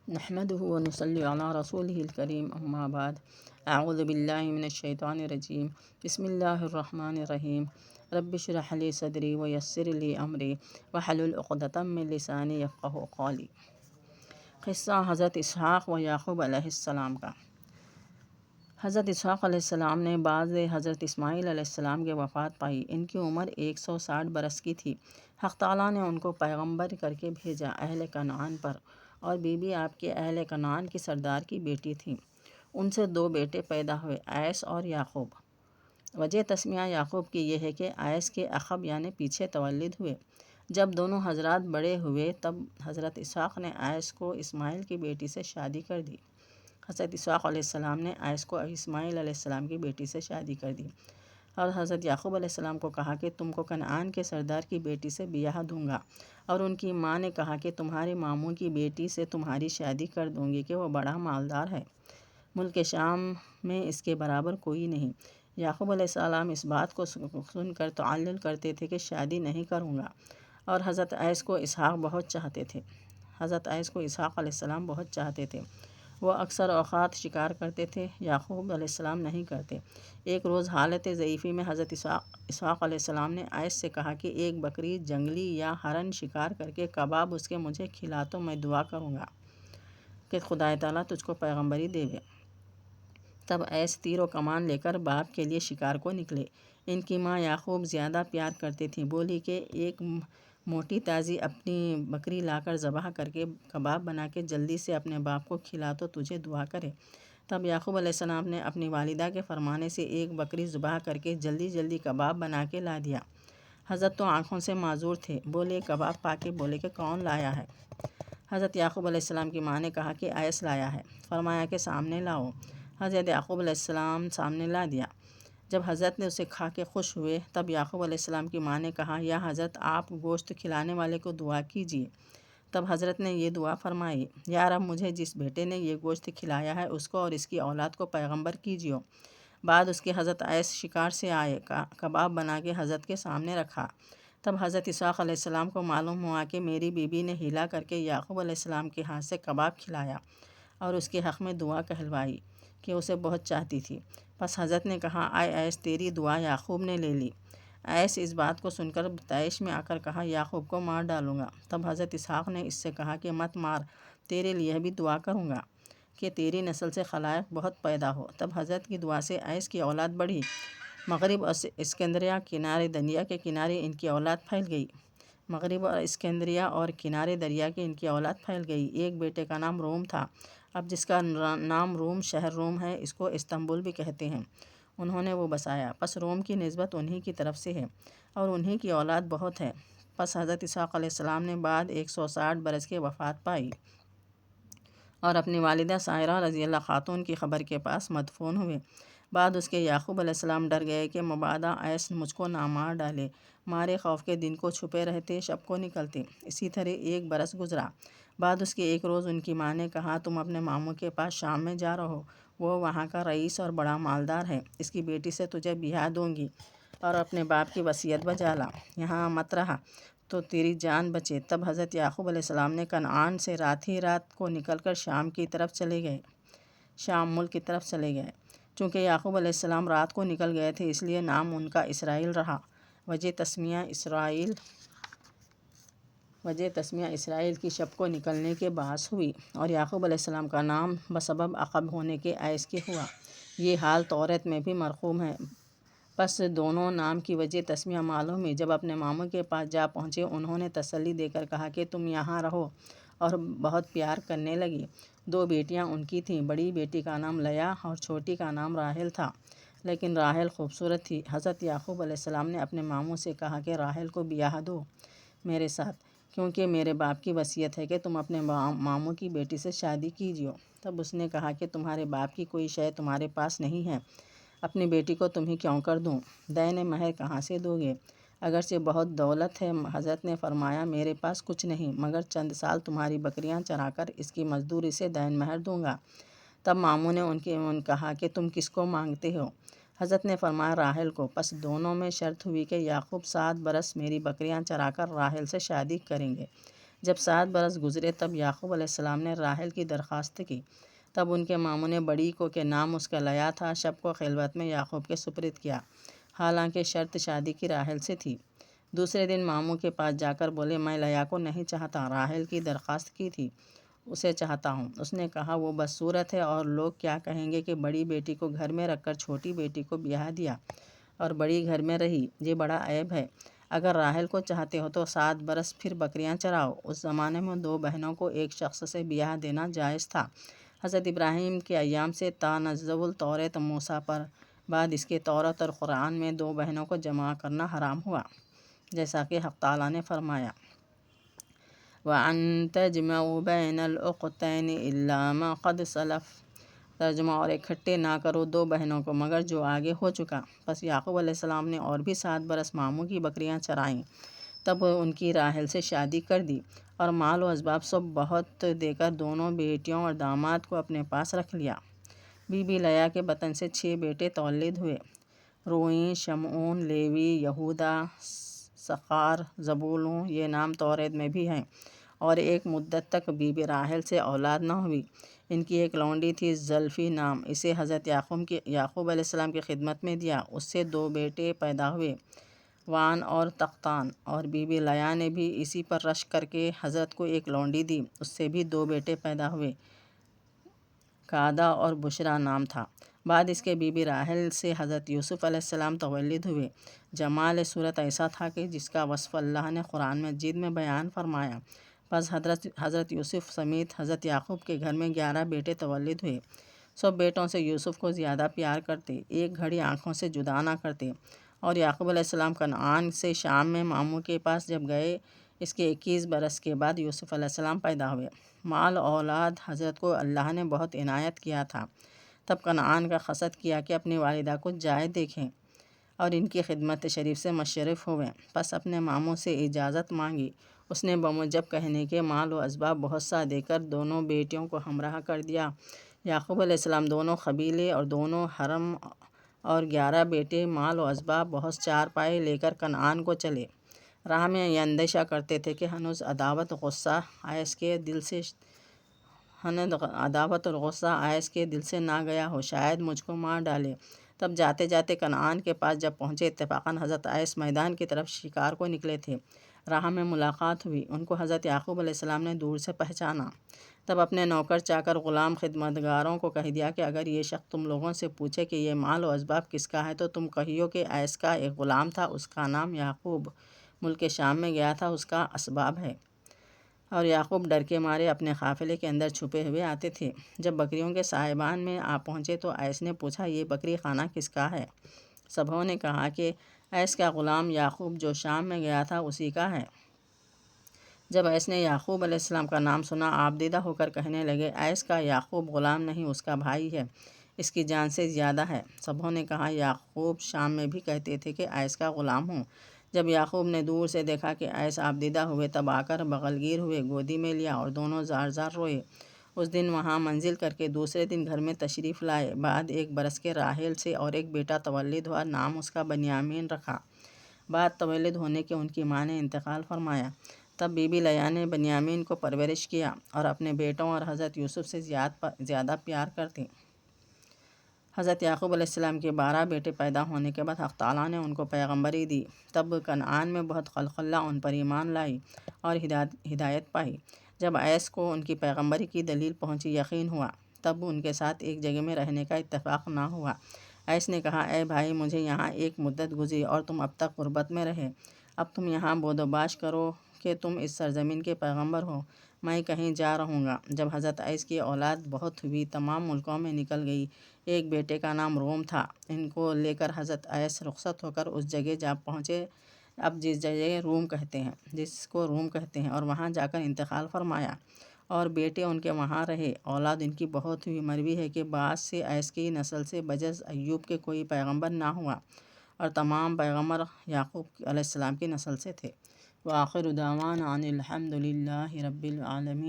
نحمده ونصلي علی رسوله الکریم اما بعد اعوذ باللہ من الشیطان الرجیم بسم اللہ الرحمن الرحیم رب اشرح لی صدری ویسر لی امری واحلل عقدۃ من لسانی یفقہوا قولی۔ قصہ حضرت اسحاق و یعقوب علیہ السلام کا۔ حضرت اسحاق علیہ السلام نے بعد حضرت اسماعیل علیہ السلام کے وفات پائی۔ ان کی عمر 160 برس کی تھی۔ حق تعالیٰ نے ان کو پیغمبر کر کے بھیجا اہل کنعان پر، اور بی بی آپ کے اہل کنعان کی سردار کی بیٹی تھی۔ ان سے 2 بیٹے پیدا ہوئے، ایس اور یعقوب۔ وجہ تسمیہ یعقوب کی یہ ہے کہ ایس کے عقب یعنی پیچھے تولد ہوئے۔ جب دونوں حضرات بڑے ہوئے تب حضرت اسحاق نے ایس کو اسماعیل کی بیٹی سے شادی کر دی۔ حضرت اسحاق علیہ السلام نے ایس کو اسماعیل علیہ السلام کی بیٹی سے شادی کر دی، اور حضرت یعقوب علیہ السلام کو کہا کہ تم کو کنعان کے سردار کی بیٹی سے بیاہ دوں گا، اور ان کی ماں نے کہا کہ تمہارے ماموں کی بیٹی سے تمہاری شادی کر دوں گی کہ وہ بڑا مالدار ہے، ملک شام میں اس کے برابر کوئی نہیں۔ یعقوب علیہ السلام اس بات کو سن کر تعلل کرتے تھے کہ شادی نہیں کروں گا، اور حضرت ایس کو اسحاق بہت چاہتے تھے۔ حضرت ایس کو اسحاق علیہ السلام بہت چاہتے تھے۔ وہ اکثر اوقات شکار کرتے تھے، یعقوب علیہ السلام نہیں کرتے۔ ایک روز حالت ضعیفی میں حضرت اسحاق علیہ السلام نے ایس سے کہا کہ ایک بکری جنگلی یا ہرن شکار کر کے کباب اس کے مجھے کھلا تو میں دعا کروں گا کہ خدا تعالیٰ تجھ کو پیغمبری دے دے۔ تب ایس تیر و کمان لے کر باپ کے لیے شکار کو نکلے۔ ان کی ماں یعقوب زیادہ پیار کرتی تھی، بولی کہ ایک موٹی تازی اپنی بکری لا کر ذبح کر کے کباب بنا کے جلدی سے اپنے باپ کو کھلا تو تجھے دعا کرے۔ تب یعقوب علیہ السلام نے اپنی والدہ کے فرمانے سے ایک بکری ذبح کر کے جلدی جلدی کباب بنا کے لا دیا۔ حضرت تو آنکھوں سے معذور تھے، بولے کباب پا کے بولے کہ کون لایا ہے؟ حضرت یعقوب علیہ السلام کی ماں نے کہا کہ ایس لایا ہے۔ فرمایا کہ سامنے لاؤ۔ حضرت یعقوب علیہ السلام سامنے لا دیا۔ جب حضرت نے اسے کھا کے خوش ہوئے تب یعقوب علیہ السلام کی ماں نے کہا یا حضرت آپ گوشت کھلانے والے کو دعا کیجیے۔ تب حضرت نے یہ دعا فرمائی، یا رب مجھے جس بیٹے نے یہ گوشت کھلایا ہے اس کو اور اس کی اولاد کو پیغمبر کیجیو۔ بعد اس کے حضرت ایس شکار سے آئے، کباب بنا کے حضرت کے سامنے رکھا۔ تب حضرت اسحاق علیہ السلام کو معلوم ہوا کہ میری بیوی نے ہیلا کر کے یعقوب علیہ السلام کے ہاتھ سے کباب کھلایا اور اس کے حق میں دعا کہلوائی کہ اسے بہت چاہتی تھی۔ پس حضرت نے کہا اے ایس تیری دعا یعقوب نے لے لی۔ ایس اس بات کو سن کر طیش میں آ کر کہا یعقوب کو مار ڈالوں گا۔ تب حضرت اسحاق نے اس سے کہا کہ مت مار، تیرے لیے بھی دعا کروں گا کہ تیری نسل سے خلائق بہت پیدا ہو۔ تب حضرت کی دعا سے ایس کی اولاد بڑھی۔ مغرب اور اسکندریہ کنارے دریا کے کنارے ان کی اولاد پھیل گئی۔ مغرب اور اسکندریہ اور کنارے دریا کی ان کی اولاد پھیل گئی۔ ایک بیٹے کا نام روم تھا، اب جس کا نام روم شہر روم ہے، اس کو استنبول بھی کہتے ہیں، انہوں نے وہ بسایا۔ پس روم کی نسبت انہی کی طرف سے ہے اور انہی کی اولاد بہت ہے۔ پس حضرت اسحاق علیہ السلام نے بعد 160 برس کے وفات پائی اور اپنی والدہ سائرہ رضی اللہ خاتون کی قبر کے پاس مدفون ہوئے۔ بعد اس کے یعقوب علیہ السلام ڈر گئے کہ مبادا ایس مجھ کو نہ مار ڈالے، مارے خوف کے دن کو چھپے رہتے، شب کو نکلتے۔ اسی طرح 1 برس گزرا۔ بعد اس کے ایک روز ان کی ماں نے کہا تم اپنے ماموں کے پاس شام میں جا رہو، وہ وہاں کا رئیس اور بڑا مالدار ہے، اس کی بیٹی سے تجھے بیاہ دوں گی، اور اپنے باپ کی وصیت بجا لا، یہاں مت رہا تو تیری جان بچے۔ تب حضرت یعقوب علیہ السلام نے کنعان سے رات ہی رات کو نکل کر شام کی طرف چلے گئے، شام ملک کی طرف چلے گئے۔ چونکہ یعقوب علیہ السلام رات کو نکل گئے تھے اس لیے نام ان کا اسرائیل رہا۔ وجہ تسمیہ اسرائیل کی شب کو نکلنے کے باعث ہوئی، اور یعقوب علیہ السلام کا نام بسبب عقب ہونے کے ایس کے ہوا۔ یہ حال توریت میں بھی مرقوم ہے۔ پس دونوں نام کی وجہ تسمیہ معلوم ہوئی۔ جب اپنے ماموں کے پاس جا پہنچے انہوں نے تسلی دے کر کہا کہ تم یہاں رہو، اور بہت پیار کرنے لگی۔ 2 بیٹیاں ان کی تھیں، بڑی بیٹی کا نام لیا اور چھوٹی کا نام راحیل تھا، لیکن راحیل خوبصورت تھی۔ حضرت یعقوب علیہ السلام نے اپنے ماموں سے کہا کہ راحیل کو بیاہ دو میرے ساتھ، کیونکہ میرے باپ کی وصیت ہے کہ تم اپنے ماموں کی بیٹی سے شادی کیجیو۔ تب اس نے کہا کہ تمہارے باپ کی کوئی شے تمہارے پاس نہیں ہے، اپنی بیٹی کو تمہیں کیوں کر دوں؟ دین مہر کہاں سے دو گے؟ اگرچہ بہت دولت ہے۔ حضرت نے فرمایا میرے پاس کچھ نہیں مگر چند سال تمہاری بکریاں چرا کر اس کی مزدوری سے دین مہر دوں گا۔ تب ماموں نے کہا کہ تم کس کو مانگتے ہو؟ حضرت نے فرمایا راحیل کو۔ پس دونوں میں شرط ہوئی کہ یعقوب 7 برس میری بکریاں چرا کر راحیل سے شادی کریں گے۔ جب 7 برس گزرے تب یعقوب علیہ السلام نے راحل کی درخواست کی۔ تب ان کے ماموں نے بڑی کو کہ نام اس کا لیا تھا، شب کو خلوت میں یعقوب کے سپرد کیا، حالانکہ شرط شادی کی راحل سے تھی۔ دوسرے دن ماموں کے پاس جا کر بولے، میں لیا کو نہیں چاہتا، راحل کی درخواست کی تھی، اسے چاہتا ہوں۔ اس نے کہا، وہ بدصورت ہے اور لوگ کیا کہیں گے کہ بڑی بیٹی کو گھر میں رکھ کر چھوٹی بیٹی کو بیاہ دیا اور بڑی گھر میں رہی، یہ بڑا عیب ہے۔ اگر راحل کو چاہتے ہو تو 7 برس پھر بکریاں چراؤ۔ اس زمانے میں 2 بہنوں کو ایک شخص سے بیاہ دینا جائز تھا۔ حضرت ابراہیم کے ایام سے تنزل التوراۃ موسیٰ پر بعد اس کے توراۃ اور قرآن میں 2 بہنوں کو جمع کرنا حرام ہوا، جیسا کہ حق تعالیٰ نے فرمایا، وَأَن تَجْمَعُوا بَيْنَ الْأُخْتَيْنِ إِلَّا مَا قَدْ سَلَفَ۔ ترجمہ، اور اکٹھے نہ کرو 2 بہنوں کو مگر جو آگے ہو چکا۔ پس یعقوب علیہ السلام نے اور بھی 7 برس ماموں کی بکریاں چرائیں، تب ان کی راحل سے شادی کر دی اور مال و اسباب سب بہت دے کر دونوں بیٹیوں اور داماد کو اپنے پاس رکھ لیا۔ بی بی لیا کے بطن سے 6 بیٹے تولد ہوئے، روئیں، شمعون، لیوی، یہودا، سخار، زبولون، یہ نام توریت میں بھی ہیں۔ اور ایک مدت تک بی بی راحل سے اولاد نہ ہوئی۔ ان کی ایک لونڈی تھی زلفی نام، اسے حضرت یعقوب علیہ السلام کی خدمت میں دیا، اس سے 2 بیٹے پیدا ہوئے، وان اور تختان۔ اور بی بی لیا نے بھی اسی پر رشک کر کے حضرت کو ایک لونڈی دی، اس سے بھی 2 بیٹے پیدا ہوئے، کادا اور بشرا نام تھا۔ بعد اس کے بی بی راحل سے حضرت یوسف علیہ السلام تولد ہوئے۔ جمال صورت ایسا تھا کہ جس کا وصف اللہ نے قرآن مجید میں بیان فرمایا۔ پس حضرت یوسف سمیت حضرت یعقوب کے گھر میں 11 بیٹے تولد ہوئے۔ سب بیٹوں سے یوسف کو زیادہ پیار کرتے، ایک گھڑی آنکھوں سے جدا نہ کرتے۔ اور یعقوب علیہ السلام کنعان سے شام میں ماموں کے پاس جب گئے، اس کے 21 برس کے بعد یوسف علیہ السلام پیدا ہوئے۔ مال اولاد حضرت کو اللہ نے بہت عنایت کیا تھا۔ تب کنعان کا قصد کیا کہ اپنی والدہ کو جائے دیکھیں اور ان کی خدمت شریف سے مشرف ہوئیں۔ پس اپنے ماموں سے اجازت مانگی۔ اس نے بموجب کہنے کے مال و اسباب بہت سا دے کر دونوں بیٹیوں کو ہمراہ کر دیا۔ یعقوب علیہ السلام دونوں قبیلے اور دونوں حرم اور 11 بیٹے، مال و اسباب بہت 4 پائے لے کر کنعان کو چلے۔ راہ میں یہ اندیشہ کرتے تھے کہ ہنوز عداوت اور غصہ آیس کے دل سے نہ گیا ہو، شاید مجھ کو مار ڈالے۔ تب جاتے جاتے کنعان کے پاس جب پہنچے، اتفاقاً حضرت آیس میدان کی طرف شکار کو نکلے تھے۔ راہ میں ملاقات ہوئی، ان کو حضرت یعقوب علیہ السلام نے دور سے پہچانا۔ تب اپنے نوکر چاکر، غلام، خدمتگاروں کو کہہ دیا کہ اگر یہ شخص تم لوگوں سے پوچھے کہ یہ مال و اسباب کس کا ہے تو تم کہیو کہ آیس کا ایک غلام تھا، اس کا نام یعقوب، ملک شام میں گیا تھا، اس کا اسباب ہے۔ اور یعقوب ڈر کے مارے اپنے قافلے کے اندر چھپے ہوئے آتے تھے۔ جب بکریوں کے سائبان میں آ پہنچے تو آیس نے پوچھا، یہ بکری خانہ کس کا ہے؟ سبھوں نے کہا کہ آیس کا غلام یعقوب جو شام میں گیا تھا اسی کا ہے۔ جب آیس نے یعقوب علیہ السلام کا نام سنا، آپ دیدہ ہو کر کہنے لگے، آیس کا یعقوب غلام نہیں، اس کا بھائی ہے، اس کی جان سے زیادہ ہے۔ سبھوں نے کہا، یعقوب شام میں بھی کہتے تھے کہ آیس کا غلام ہوں۔ جب یعقوب نے دور سے دیکھا کہ آیس آپ دیدہ ہوئے، تب آ کر بغل گیر ہوئے، گودی میں لیا اور دونوں زار زار روئے۔ اس دن وہاں منزل کر کے دوسرے دن گھر میں تشریف لائے۔ بعد 1 برس کے راحیل سے اور ایک بیٹا تولد ہوا، نام اس کا بنیامین رکھا۔ بعد تولد ہونے کے ان کی ماں نے انتقال فرمایا۔ تب بی بی لیا نے بنیامین کو پرورش کیا اور اپنے بیٹوں اور حضرت یوسف سے زیادہ پیار کرتی۔ حضرت یعقوب علیہ السلام کے 12 بیٹے پیدا ہونے کے بعد حق تعالیٰ نے ان کو پیغمبری دی۔ تب کنعان میں بہت خلق اللہ ان پر ایمان لائی اور ہدایت پائی۔ جب آیس کو ان کی پیغمبری کی دلیل پہنچی، یقین ہوا، تب ان کے ساتھ ایک جگہ میں رہنے کا اتفاق نہ ہوا۔ آیس نے کہا، اے بھائی، مجھے یہاں ایک مدت گزری اور تم اب تک غربت میں رہے، اب تم یہاں بود و باش کرو کہ تم اس سرزمین کے پیغمبر ہو، میں کہیں جا رہوں گا۔ جب حضرت آیس کی اولاد بہت ہوئی، تمام ملکوں میں نکل گئی، ایک بیٹے کا نام روم تھا، ان کو لے کر حضرت آیس رخصت ہو کر اس جگہ جا پہنچے اب جس کو روم کہتے ہیں، اور وہاں جا کر انتقال فرمایا، اور بیٹے ان کے وہاں رہے۔ اولاد ان کی بہت ہوئی، مروی ہے کہ بعد سے آیس کی نسل سے بجز ایوب کے کوئی پیغمبر نہ ہوا، اور تمام پیغمبر یعقوب علیہ السلام کی نسل سے تھے۔ وآخر دعوانا ان الحمد للہ رب العالمین۔